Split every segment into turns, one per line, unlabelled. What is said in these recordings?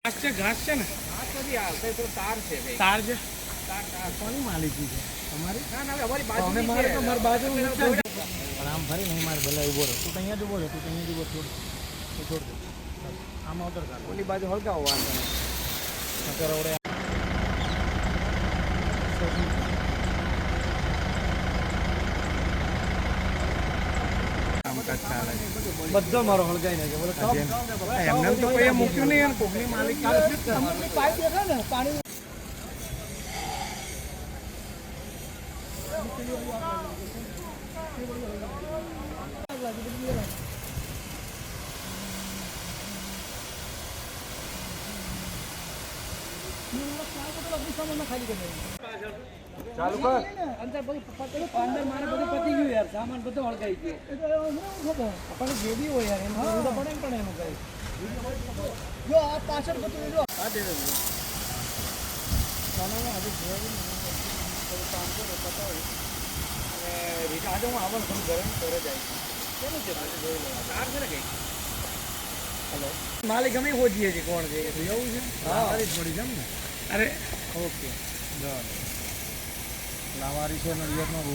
ઘાસ છે ને
ઘાસ નથી હાલતા તો તાર છે ભાઈ.
તાર છે
તાર
કોની માલિકી છે તમારી
ના ના અમારી
અમે
બાજુ
મારે તો મારી બાજુ
છે.
પણ આમ ફરી નહીં મારે ભલે ઉભો રહો તું તો અહીંયા જ ઉભો રહે તું તો અહીંયા જ ઉભો છોડ તો છોડ દે આમાં ઉતર કાઢ
ઓલી બાજુ હળગાવો વાંધો નહીં.
નકર આવડે બધો મારો હળગાઈ નાખ્યો બોલો એમને તો કોઈ મૂક્યું નહીં કોકની માલિકી પાઇપ દેખા ને પાણી
ચાલુ કર.
અંદર બધું અંદર મારે બધું પતી ગયું યાર સામાન બધો હળગાઈ ગયો આપણને જે બી હોય યાર એમ તો પડે ને પણ એનું કઈ જો આ પાછળ બધું જો આ દે આજે હું આવવાનું ફોન કરે ઘરે જાય કેનું છે
તાર છે ને કઈ.
હેલો માલિક અમે હોજીએ છીએ કોણ છે એવું છે હા મારી જ મળી જામ ને અરે ઓકે લાવારી છે નડિયાદમાં બહુ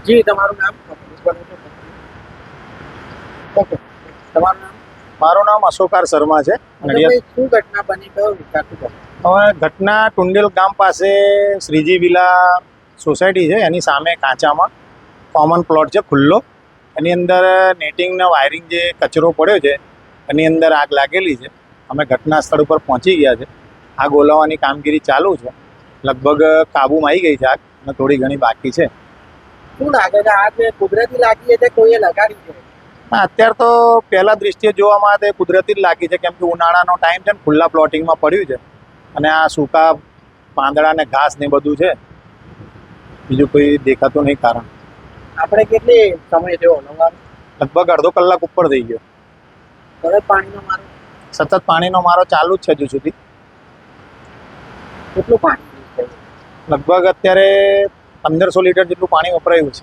જી તમારું નામ? ઓકે તમારું નામ?
મારું નામ અશોકાર શર્મા છે નડિયાદ.
શું ઘટના બની કયો વિસ્તાર શું?
હવે ઘટના ટુંડેલ ગામ પાસે શ્રીજી વિલા સોસાયટી છે એની સામે કાંચામાં કોમન પ્લોટ છે ખુલ્લો. એની અંદર નેટિંગના વાયરિંગ જે કચરો પડ્યો છે એની અંદર આગ લાગેલી છે. અમે ઘટના સ્થળ ઉપર પહોંચી ગયા છે. આગ ઓલવવાની કામગીરી ચાલુ છે. લગભગ કાબૂમાં આવી ગઈ છે આગ અને થોડી ઘણી બાકી છે.
શું લાગે છે આગ કુદરતી લાગી છે કોઈએ લગાડી છે?
અત્યારે તો પહેલા દ્રષ્ટિએ જોવામાં આવે તો કુદરતી જ લાગી છે કેમ કે ઉનાળાનો ટાઈમ છે ને ખુલ્લા પ્લોટિંગમાં પડ્યું છે અને આ સૂકા પાંદડા ને ઘાસ ને બધું છે. બીજું કોઈ દેખાતું નહીં કારણ.
આપણે કેટલી સમય થયો હલવાનું?
લગભગ અડધો કલાક ઉપર થઈ ગયો.
તરત પાણીનો મારો
સતત પાણીનો મારો ચાલુ જ છે હજુ સુધી.
કેટલું પાણી?
લગભગ અત્યારે 1500 લીટર જેટલું પાણી વપરાયું છે.